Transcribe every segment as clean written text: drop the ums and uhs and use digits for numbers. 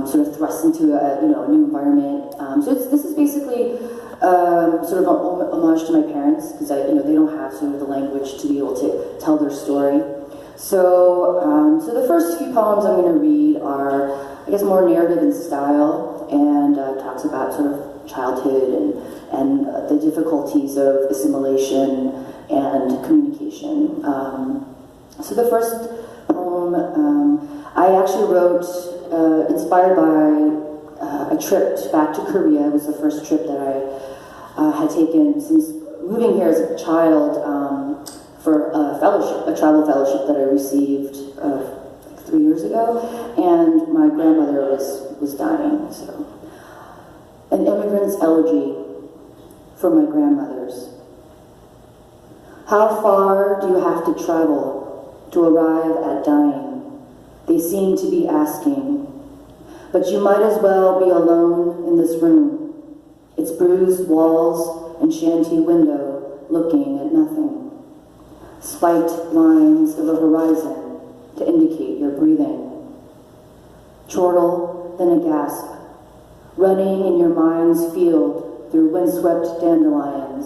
sort of thrust into a new environment. So this is basically sort of an homage to my parents, because they don't have sort of the language to be able to tell their story. So so the first few poems I'm going to read are, I guess, more narrative in style, and talks about sort of childhood and the difficulties of assimilation and communication. So the first poem I actually wrote inspired by a trip back to Korea. It was the first trip that I had taken since moving here as a child for a fellowship, a travel fellowship that I received like 3 years ago, and my grandmother was dying. So, an immigrant's elegy for my grandmothers. How far do you have to travel to arrive at dying? They seem to be asking. But you might as well be alone in this room, its bruised walls and shanty window looking at nothing. Spiked lines of a horizon to indicate your breathing. Chortle, then a gasp, running in your mind's field through windswept dandelions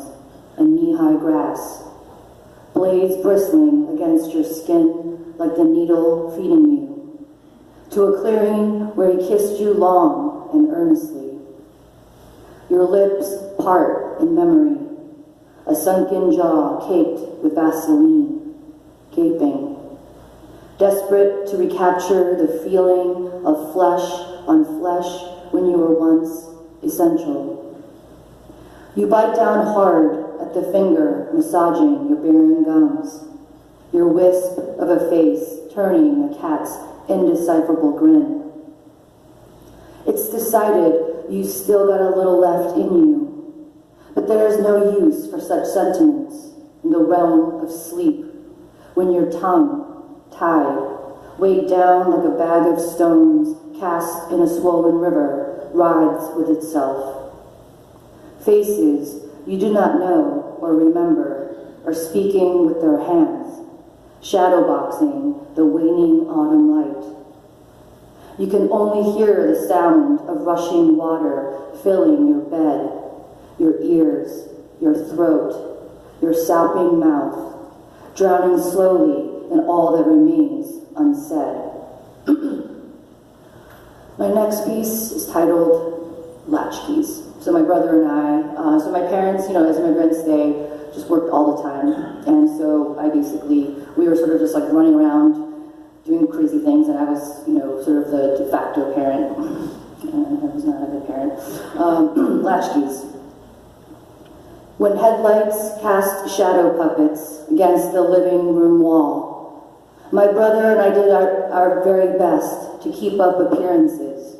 and knee-high grass. Blades bristling against your skin like the needle feeding you. To a clearing where he kissed you long and earnestly. Your lips part in memory, a sunken jaw caked with Vaseline, gaping. Desperate to recapture the feeling of flesh on flesh when you were once essential. You bite down hard at the finger massaging your barren gums, your wisp of a face turning a cat's indecipherable grin. It's decided you've still got a little left in you, but there is no use for such sentiments in the realm of sleep, when your tongue, tied, weighed down like a bag of stones cast in a swollen river, rides with itself. Faces you do not know or remember are speaking with their hands, shadowboxing the waning autumn light. You can only hear the sound of rushing water filling your bed, your ears, your throat, your sopping mouth, drowning slowly in all that remains unsaid. My next piece is titled Latchkeys. So my brother and I, so my parents, as immigrants, they just worked all the time. And so we were sort of just like running around doing crazy things, and I was, sort of the de facto parent. And I was not a good parent. Latchkeys. When headlights cast shadow puppets against the living room wall, my brother and I did our very best to keep up appearances.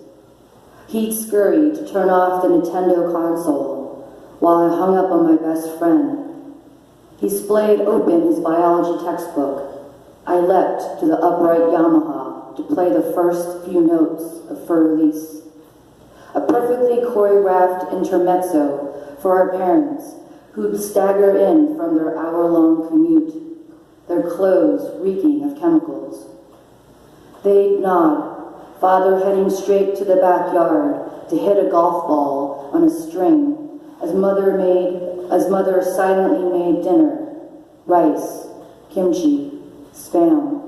He'd scurry to turn off the Nintendo console while I hung up on my best friend. He splayed open his biology textbook. I leapt to the upright Yamaha to play the first few notes of Fur Release. A perfectly choreographed intermezzo for our parents, who'd stagger in from their hour-long commute, their clothes reeking of chemicals. They'd nod, father heading straight to the backyard to hit a golf ball on a string as mother silently made dinner, rice, kimchi, spam,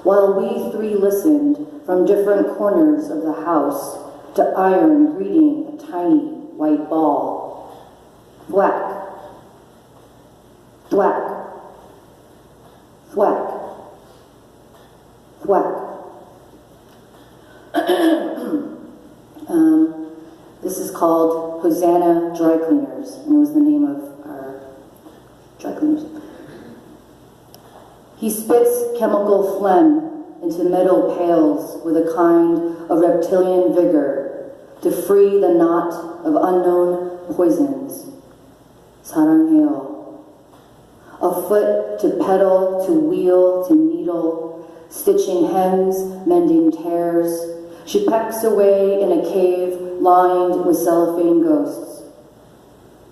while we three listened from different corners of the house to iron greeting a tiny white ball. Thwack, thwack, thwack, thwack. This is called Hosanna Dry Cleaners, and it was the name of our dry cleaners. He spits chemical phlegm into metal pails with a kind of reptilian vigor to free the knot of unknown poisons. 사랑해요. A foot to pedal, to wheel, to needle, stitching hems, mending tears. She pecks away in a cave lined with cellophane ghosts.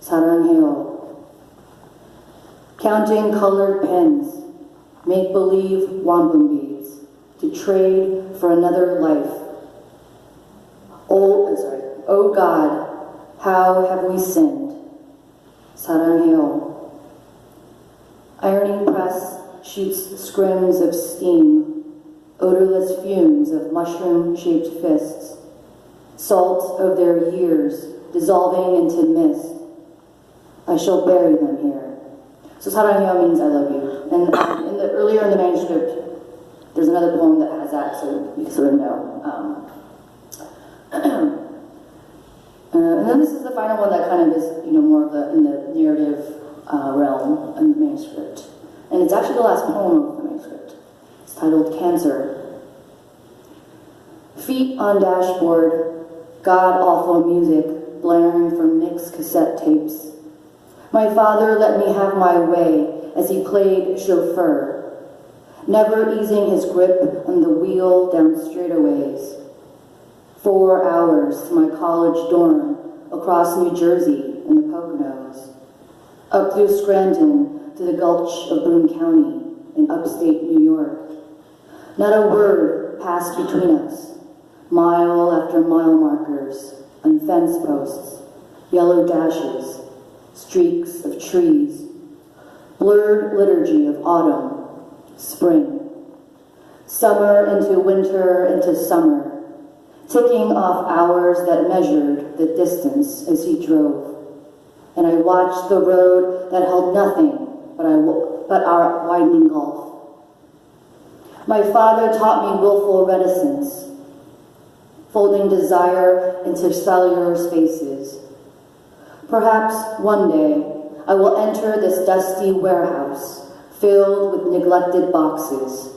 사랑해요. Counting colored pens, make-believe wampum beads, to trade for another life. O God, how have we sinned? 사랑해요. Ironing press shoots scrims of steam, odorless fumes of mushroom-shaped fists, salt of their years dissolving into mist. I shall bury them here. So 사랑해요 means I love you. And earlier in the manuscript, there's another poem that has that, so you sort of know. And then this is the final one that kind of is, more of in the narrative realm in the manuscript. And it's actually the last poem of the manuscript. It's titled Cancer. Feet on dashboard, god-awful music blaring from mixed cassette tapes. My father let me have my way as he played chauffeur, never easing his grip on the wheel down straightaways. 4 hours to my college dorm across New Jersey in the Poconos, up through Scranton to the Gulch of Boone County in upstate New York. Not a word passed between us. Mile after mile markers on fence posts, yellow dashes, streaks of trees, blurred liturgy of autumn, spring, summer into winter into summer, ticking off hours that measured the distance as he drove. And I watched the road that held nothing but our widening gulf. My father taught me willful reticence, folding desire into cellular spaces. Perhaps one day I will enter this dusty warehouse filled with neglected boxes,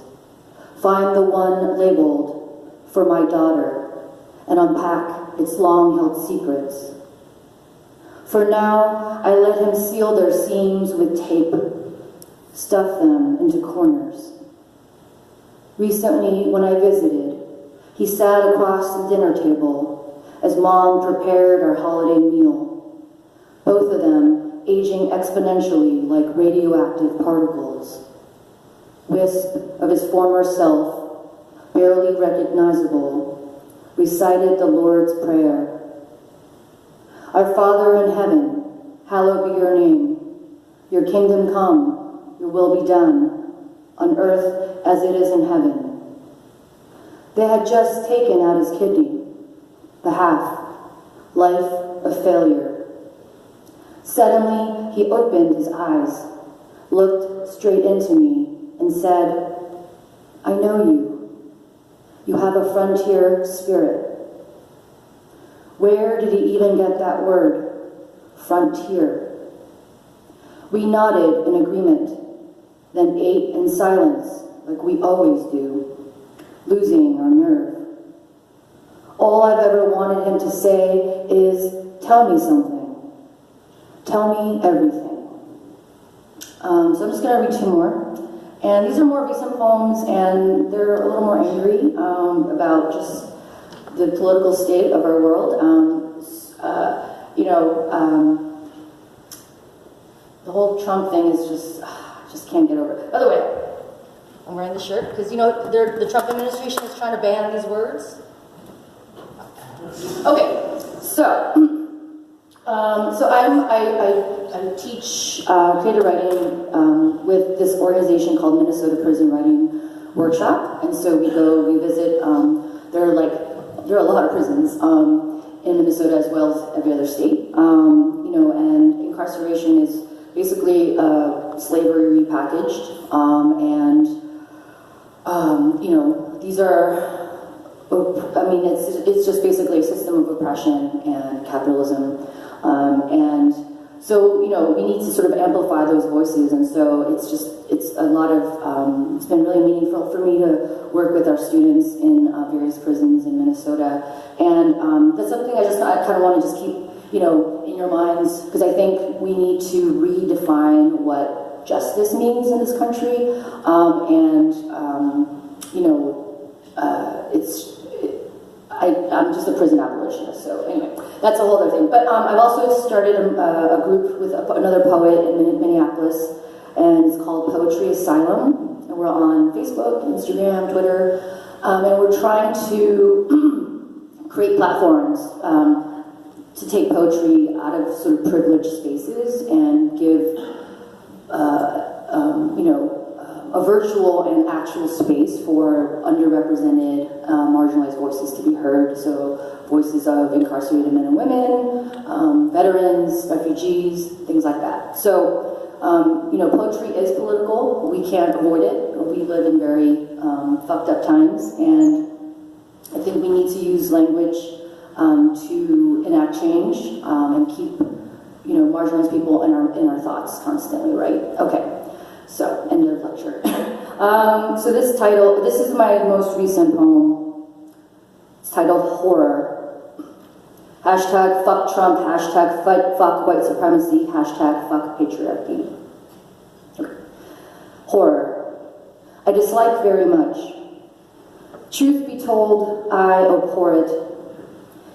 find the one labeled for my daughter, and unpack its long-held secrets. For now, I let him seal their seams with tape, stuff them into corners. Recently, when I visited, he sat across the dinner table as Mom prepared our holiday meal, both of them aging exponentially like radioactive particles. Wisp of his former self, barely recognizable, recited the Lord's Prayer. Our Father in heaven, hallowed be your name. Your kingdom come, your will be done, on earth as it is in heaven. They had just taken out his kidney, the half, life of failure. Suddenly, he opened his eyes, looked straight into me, and said, I know you. You have a frontier spirit. Where did he even get that word? Frontier. We nodded in agreement, then ate in silence, like we always do, losing our nerve. All I've ever wanted him to say is, tell me something. Tell me everything. So I'm just going to read 2 more. And these are more recent poems, and they're a little more angry about just the political state of our world. The whole Trump thing is just can't get over it. By the way, I'm wearing this shirt because the Trump administration is trying to ban these words. Okay, so I teach creative writing with this organization called Minnesota Prison Writing Workshop, and so we visit. There are a lot of prisons in Minnesota as well as every other state. And incarceration is basically slavery repackaged, these are. It's just basically a system of oppression and capitalism, and so we need to sort of amplify those voices, and so it's a lot of it's been really meaningful for me to work with our students in various prisons in Minnesota, and that's something I kind of want to just keep in your minds, because I think we need to redefine what justice means in this country, I'm just a prison abolitionist, so anyway, that's a whole other thing. But I've also started a group with another poet in Minneapolis, and it's called Poetry Asylum, and we're on Facebook, Instagram, Twitter, and we're trying to create platforms to take poetry out of sort of privileged spaces and give, a virtual and actual space for underrepresented, marginalized voices to be heard. So voices of incarcerated men and women, veterans, refugees, things like that. So, poetry is political. We can't avoid it. We live in very fucked up times, and I think we need to use language to enact change and keep, marginalized people in our thoughts constantly, right? Okay. So, end of lecture. So this is my most recent poem. It's titled Horror. Hashtag fuck Trump, hashtag fuck white supremacy, hashtag fuck patriarchy. Okay. Horror. I dislike very much. Truth be told, I abhor it.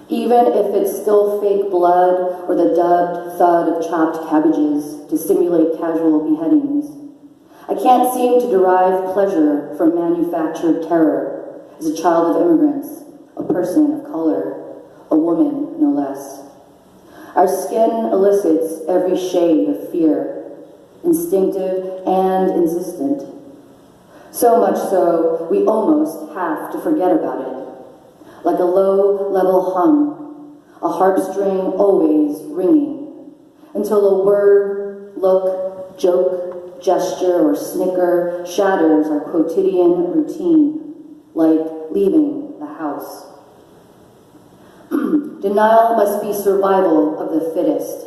Even if it's still fake blood or the dubbed thud of chopped cabbages to simulate casual beheadings. I can't seem to derive pleasure from manufactured terror as a child of immigrants, a person of color, a woman, no less. Our skin elicits every shade of fear, instinctive and insistent. So much so, we almost have to forget about it. Like a low-level hum, a harp string always ringing, until a word, look, joke, gesture, or snicker shatters our quotidian routine, like leaving the house. Denial must be survival of the fittest,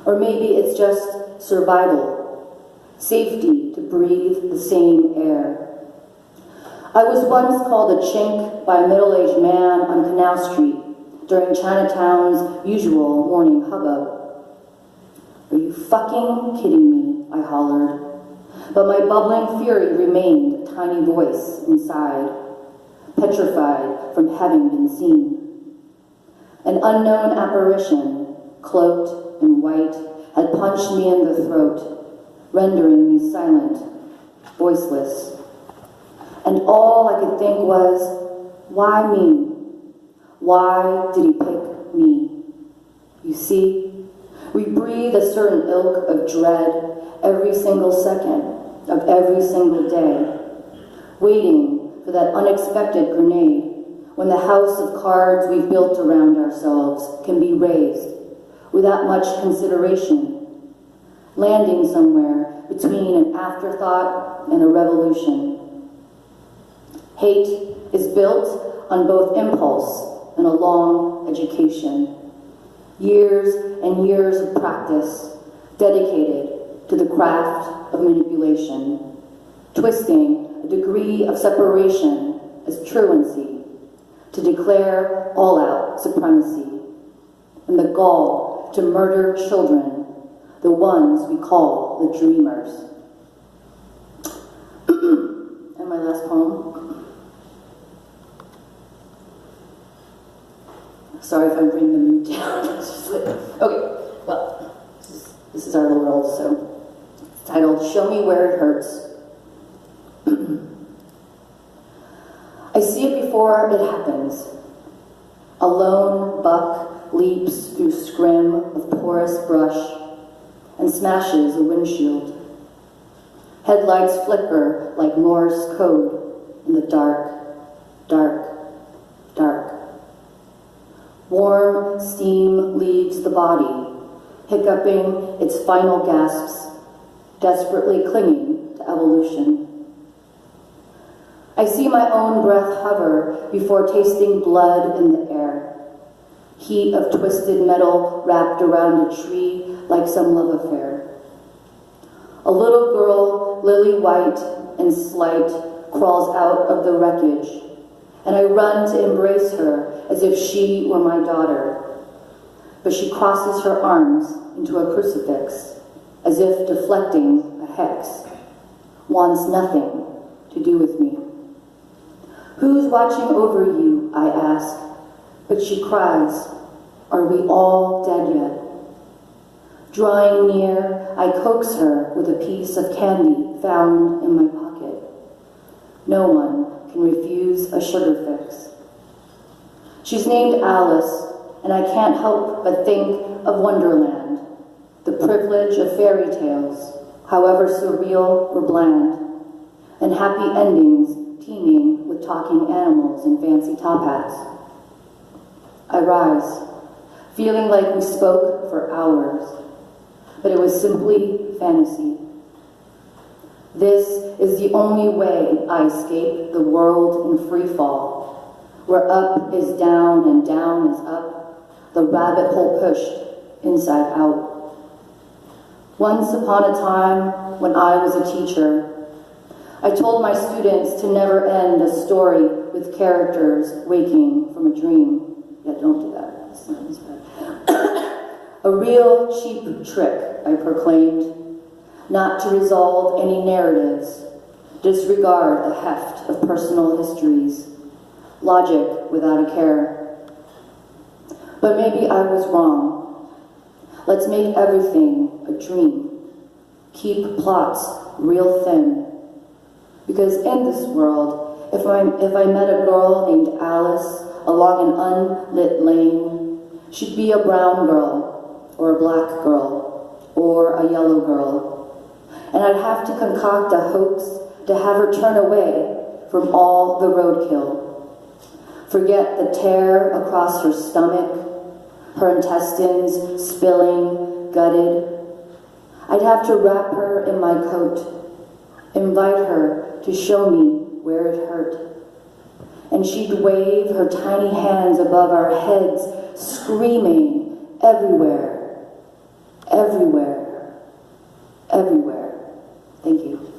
or maybe it's just survival, safety to breathe the same air. I was once called a chink by a middle-aged man on Canal Street during Chinatown's usual morning hubbub. Are you fucking kidding me? I hollered. But my bubbling fury remained a tiny voice inside, petrified from having been seen. An unknown apparition, cloaked in white, had punched me in the throat, rendering me silent, voiceless. And all I could think was, why me? Why did he pick me? You see, we breathe a certain ilk of dread every single second of every single day, waiting for that unexpected grenade when the house of cards we've built around ourselves can be razed without much consideration, landing somewhere between an afterthought and a revolution. Hate is built on both impulse and a long education, years and years of practice dedicated to the craft of manipulation, twisting a degree of separation as truancy to declare all-out supremacy, and the gall to murder children, the ones we call the dreamers. And my last poem. Sorry if I bring the mood down. Okay, well, this is our world, so it's titled Show Me Where It Hurts. I see it before it happens. A lone buck leaps through scrim of porous brush and smashes a windshield. Headlights flicker like Morse code in the dark, dark, dark. Warm steam leaves the body, hiccuping its final gasps, desperately clinging to evolution. I see my own breath hover before tasting blood in the air, heat of twisted metal wrapped around a tree like some love affair. A little girl, lily white and slight, crawls out of the wreckage, and I run to embrace her as if she were my daughter. But she crosses her arms into a crucifix, as if deflecting a hex, wants nothing to do with me. Who's watching over you, I ask, but she cries, are we all dead yet? Drawing near, I coax her with a piece of candy found in my pocket. No one can refuse a sugar fix. She's named Alice, and I can't help but think of Wonderland, the privilege of fairy tales, however surreal or bland, and happy endings teeming with talking animals and fancy top hats. I rise, feeling like we spoke for hours, but it was simply fantasy. This is the only way I escape the world in free fall, where up is down and down is up, the rabbit hole pushed inside out. Once upon a time, when I was a teacher, I told my students to never end a story with characters waking from a dream. Yeah, don't do that. That's bad. A real cheap trick, I proclaimed, not to resolve any narratives, disregard the heft of personal histories, logic without a care. But maybe I was wrong. Let's make everything a dream. Keep plots real thin. Because in this world, if I met a girl named Alice along an unlit lane, she'd be a brown girl, or a black girl, or a yellow girl. And I'd have to concoct a hoax to have her turn away from all the roadkill. Forget the tear across her stomach, her intestines spilling, gutted. I'd have to wrap her in my coat, invite her to show me where it hurt. And she'd wave her tiny hands above our heads, screaming, everywhere, everywhere, everywhere. Thank you.